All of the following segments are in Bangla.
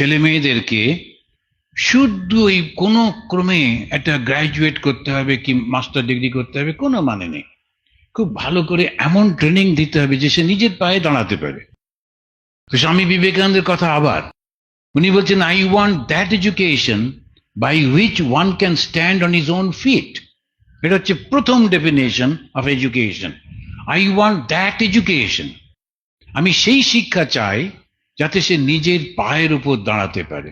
ছেলে মেয়েদেরকে শুধু ওই কোনো ক্রমে একটা গ্রাজুয়েট করতে হবে কি মাস্টার ডিগ্রি করতে হবে কোনো মানে নেই। খুব ভালো করে এমন ট্রেনিং দিতে হবে যে সে নিজের পায়ে দাঁড়াতে পারে। তো স্বামী বিবেকানন্দের কথা আবার উনি বলছেন, I want that education by which one can stand on his own feet. এটা হচ্ছে প্রথম definition of education. I want that education. আমি সেই শিক্ষা চাই যাতে সে নিজের পায়ের উপর দাঁড়াতে পারে।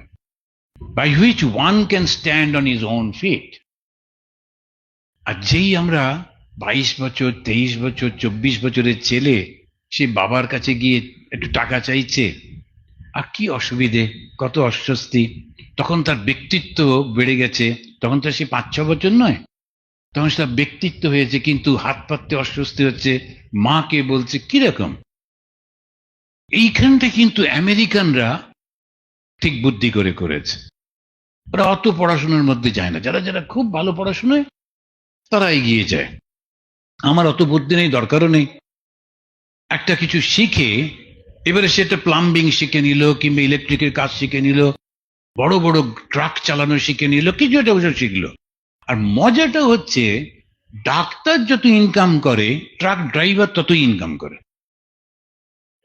By which one can stand on his own feet. আর যেই আমরা 22 বছর, 23 বছর, 24 বছরের ছেলে সে বাবার কাছে গিয়ে একটু টাকা চাইছে, আর কি অসুবিধে, কত অস্বস্তি। তখন তার ব্যক্তিত্ব বেড়ে গেছে, তখন তো সে 5-6 বছর নয়, তখন তার ব্যক্তিত্ব হয়েছে, কিন্তু হাত পাততে অস্বস্তি হচ্ছে, মাকে বলছে কিরকম। এইখানটা কিন্তু আমেরিকানরা ঠিক বুদ্ধি করে করেছে। ওরা অত পড়াশোনার মধ্যে যায় না, যারা যারা খুব ভালো পড়াশোনায় তারা এগিয়ে যায়। আমার অত বুদ্ধি নেই, দরকারও নেই। একটা কিছু শিখে এবারে সেটা প্লাম্বিং শিখে নিল, কিংবা ইলেকট্রিকের কাজ শিখে নিল, বড় বড় ট্রাক চালানো শিখে নিল, কিছু একটা ওসব শিখলো। আর মজাটা হচ্ছে, ডাক্তার যত ইনকাম করে ট্রাক ড্রাইভার ততই ইনকাম করে,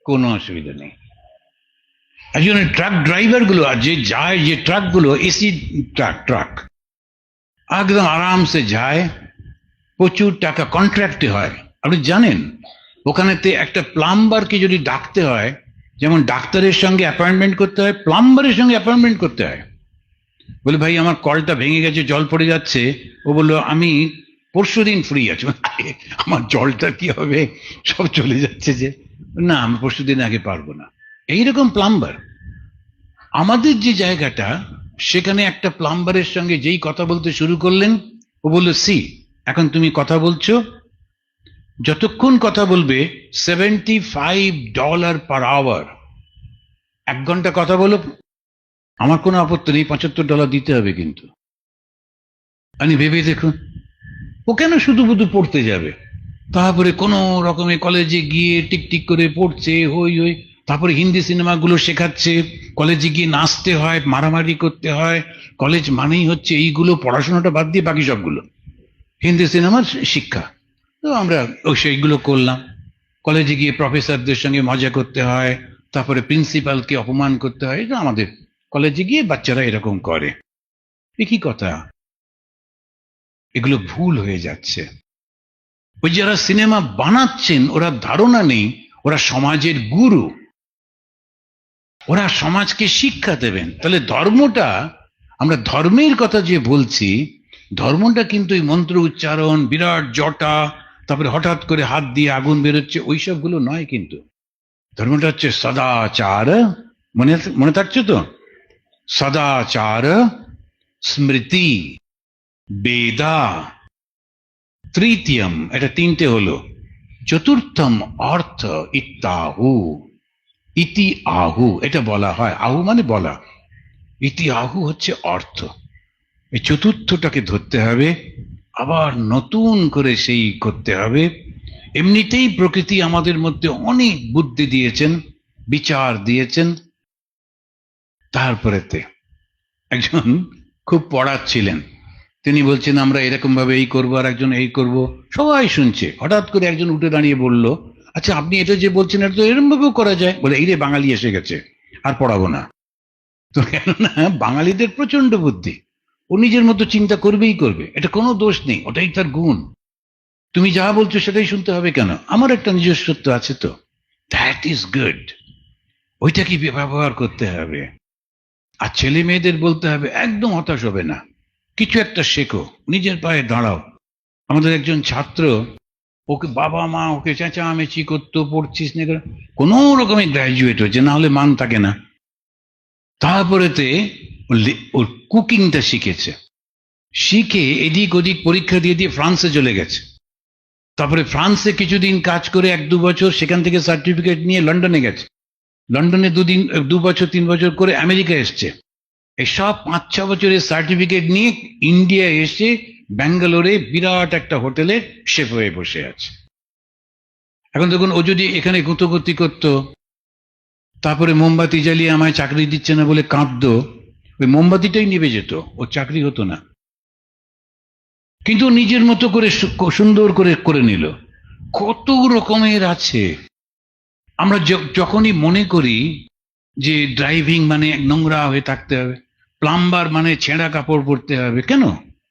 কোনো অসুবিধা নেই। একজন ট্রাক ড্রাইভার গুলো আর যে যায়, যে ট্রাক গুলো এসি ট্রাক একদম আরামসে যায়, প্রচুর টাকা কন্ট্রাক্টে হয়। আপনি জানেন ওখানেতে একটা প্লাম্বারকে যদি ডাকতে হয়, যেমন ডাক্তারের সঙ্গে অ্যাপয়েন্টমেন্ট করতে হয়, প্লাম্বারের সঙ্গে অ্যাপয়েন্টমেন্ট করতে হয়। বলে, ভাই আমার কলটা ভেঙে গেছে, জল পড়ে যাচ্ছে। ও বললো, আমি পরশুদিন ফ্রি আছি। আমার জলটা কি হবে, সব চলে যাচ্ছে যে, না আমি পরশুদিন আগে পারবো না। এইরকম প্লাম্বার। আমাদের যে জায়গাটা, সেখানে একটা প্লাম্বারের সঙ্গে যেই কথা বলতে শুরু করলেন, ও বললো, সি এখন তুমি কথা বলছো, যতক্ষণ কথা বলবে $75 পার আওয়ার, 1 ঘন্টা কথা বলো, আমার কোনো আপত্তি নেই, $75 দিতে হবে। কিন্তু আমি ভেবে দেখুন, ও কেন শুধু শুধু পড়তে যাবে? তারপরে কোনো রকমের কলেজে গিয়ে টিকটিক করে পড়ছে, হই হই, তারপরে হিন্দি সিনেমাগুলো শেখাচ্ছে, কলেজে গিয়ে নাচতে হয়, মারামারি করতে হয়। কলেজ মানেই হচ্ছে এইগুলো, পড়াশোনাটা বাদ দিয়ে বাকি সবগুলো হিন্দি সিনেমার শিক্ষা। তো আমরা সেইগুলো করলাম। কলেজে গিয়ে প্রফেসরদের সঙ্গে মজা করতে হয়, তারপরে প্রিন্সিপালকে অপমান করতে হয়। এটা আমাদের কলেজে গিয়ে বাচ্চারা এরকম করে। একই কথা, এগুলো ভুল হয়ে যাচ্ছে। ওই যারা সিনেমা বানাচ্ছেন, ওরা ধারণা নেই ওরা সমাজের গুরু, ওরা সমাজকে শিক্ষা দেবেন। তাহলে ধর্মটা, আমরা ধর্মের কথা যে বলছি, ধর্মটা কিন্তু এই মন্ত্র উচ্চারণ, বিরাট জটা, তারপরে হঠাৎ করে হাত দিয়ে আগুন বেরোচ্ছে, ওইসবগুলো নয়। কিন্তু ধর্মটা হচ্ছে সদাচার। মনে মনে থাকছে তো? সদাচার, স্মৃতি, বেদা, তৃতীয়ম, এটা 3টে হলো, চতুর্থম অর্থ ইত্যাহু। ইতি আহু এটা বলা হয়, আহু মানে বলা, ইতি আহু হচ্ছে অর্থ। এই চতুর্থটাকে ধরতে হবে, আবার নতুন করে সেই করতে হবে। এমনিতেই প্রকৃতি আমাদের মধ্যে অনেক বুদ্ধি দিয়েছেন, বিচার দিয়েছেন। তারপরেতে একজন খুব পড়াচ্ছিলেন, তিনি বলছেন আমরা এরকম ভাবে এই করবো, আর একজন এই করব, সবাই শুনছে। হঠাৎ করে একজন উঠে দাঁড়িয়ে বলল, আচ্ছা আপনি এটা যে বলছেন এটা তো এরকম ভাবেও করা যায়। বলে, এই রে বাঙালি এসে গেছে, আর পড়াবো না। তো কেননা বাঙালিদের প্রচন্ড বুদ্ধি, ও নিজের মতো চিন্তা করবেই করবে, এটা কোনো দোষ নেই, ওটাই তার গুণ। তুমি যা বলছো সেটাই শুনতে হবে কেন? আমার একটা নিজস্বত্ব আছে তো, দ্যাট ইজ গুড। ওইটাকে ব্যবহার করতে হবে। আর ছেলে মেয়েদের বলতে হবে একদম হতাশ হবে না, কিছু একটা শেখো, নিজের পায়ে দাঁড়াও। আমাদের একজন ছাত্র, ওকে বাবা মা ওকে চেঁচামেচি করতো, পড়ছিস না, কোনো রকমের গ্রাজুয়েট হয়েছে, না হলে মান থাকে না। তারপরেতে ওর কুকিংটা শিখেছে, শিখে এদিক ওদিক পরীক্ষা দিয়ে দিয়ে ফ্রান্সে চলে গেছে। তারপরে ফ্রান্সে কিছুদিন কাজ করে 1-2 বছর, সেখান থেকে সার্টিফিকেট নিয়ে লন্ডনে গেছে। লন্ডনে 2 বছর 3 বছর করে আমেরিকা এসছে। এই সব 5-6 বছরের সার্টিফিকেট নিয়ে ইন্ডিয়া এসে ব্যাঙ্গালোরে বিরাট একটা হোটেলে শেফ হয়ে বসে আছে। এখন দেখুন, ও যদি এখানে গুঁতোগুতি করতো, তারপরে মোমবাতি জ্বালিয়ে আমায় চাকরি দিচ্ছে না বলে কাঁদতো, ওই মোমবাতিটাই নিভে যেত, ওর চাকরি হতো না। কিন্তু নিজের মতো করে সুন্দর করে করে নিল। কত রকমের আছে। আমরা যখনই মনে করি যে ড্রাইভিং মানে নোংরা হয়ে থাকতে হবে, প্লাম্বার মানে ছেঁড়া কাপড় পরতে হবে, কেন?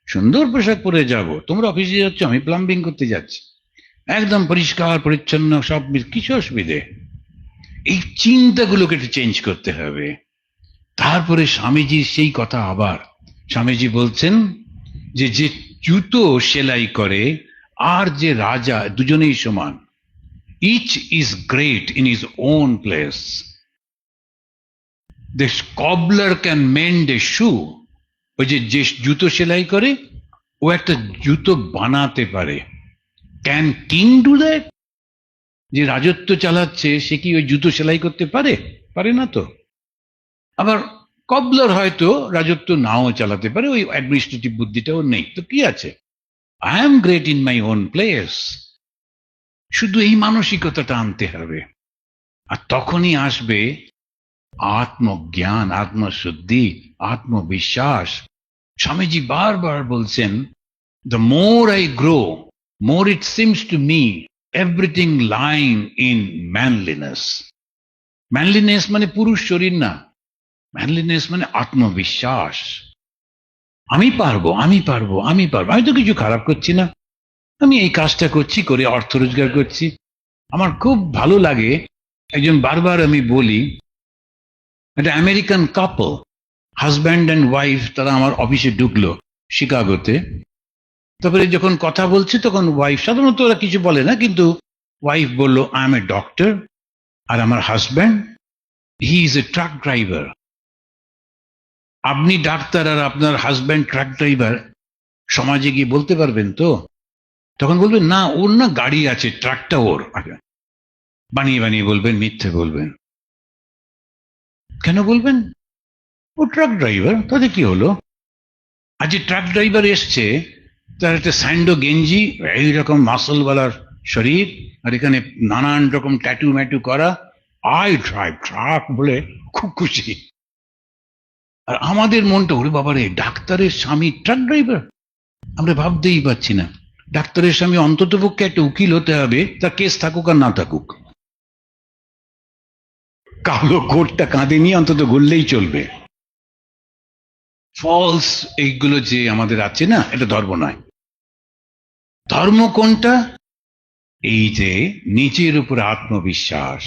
সুন্দর পোশাক পরে যাব। তোমরা অফিসে যাচ্ছ, আমি প্লাম্বিং করতে যাচ্ছি, একদম পরিষ্কার পরিচ্ছন্ন সব, কিছু অসুবিধে? এই চিন্তাগুলোকে একটু চেঞ্জ করতে হবে। তারপরে স্বামীজির সেই কথা আবার, স্বামীজি বলছেন যে যে জুতো সেলাই করে আর যে রাজা, দুজনেই সমান। Each is great in his own place. The cobbler can mend a shoe. ওই যে যে জুতো সেলাই করে, ও একটা জুতো বানাতে পারে। Can king do that? যে রাজত্ব চালাচ্ছে সে কি ওই জুতো সেলাই করতে পারে? পারে না তো। আবার কবলার হয়তো রাজত্ব নাও চালাতে পারে, ওই অ্যাডমিনিস্ট্রেটিভ বুদ্ধিটাও নেই, তো কি আছে? I am great in my own place. শুধু এই মানসিকতাটা আনতে হবে, আর তখনই আসবে আত্মজ্ঞান, আত্মশুদ্ধি, আত্মবিশ্বাস। স্বামীজি বারবার বলছেন, the more I grow, more it seems to me everything lying in manliness. Manliness মানে পুরুষ শরীর না, ম্যানলিনেস মানে আত্মবিশ্বাস। আমি পারবো, আমি পারবো, আমি পারবো, আমি তো কিছু খারাপ করছি না, আমি এই কাজটা করছি, করে অর্থ রোজগার করছি। আমার খুব ভালো লাগে, একজন বারবার আমি বলি, একটা American couple, husband and wife, তারা আমার অফিসে ঢুকলো শিকাগোতে। তারপরে যখন কথা বলছে তখন ওয়াইফ, সাধারণত ওরা কিছু বলে না, কিন্তু ওয়াইফ বলল, আই এম এ ডক্টর, আর আমার husband he is a truck driver. আপনি ডাক্তার আর আপনার হাজব্যান্ড ট্রাক ড্রাইভার, সমাজে গিয়ে বলতে পারবেন তো? তখন বলবেন, না ওর না গাড়ি আছে, ট্রাকটা ওর। বানিয়ে বানিয়ে বলবেন, মিথ্যে বলবেন। কেন বলবেন? ও ট্রাক ড্রাইভার, তাতে কি হলো? আজ যে ট্রাক ড্রাইভার এসছে, তার একটা স্যান্ডো গেঞ্জি, এইরকম মাসলওয়ালার শরীর, আর এখানে নানান রকম ট্যাটু ম্যাটু করা, আই ড্রাইভ ট্রাক বলে খুব খুশি। আর আমাদের মনটা, ওরে বাবারে, ডাক্তারের স্বামী ট্রাক ড্রাইভার, আমরা ভাবতেই পারছি না। ডাক্তারের স্বামী অন্তত পক্ষে একটা উকিল হতে হবে, তার কেস থাকুক আর না থাকুক, কালো কোটটা কাঁধে নিয়ে অন্তত ঘুরলেই চলবে। ফলস এইগুলো যে আমাদের আছে না, এটা ধর্ম নয়। ধর্ম কোনটা? এই যে নিজের উপর আত্মবিশ্বাস,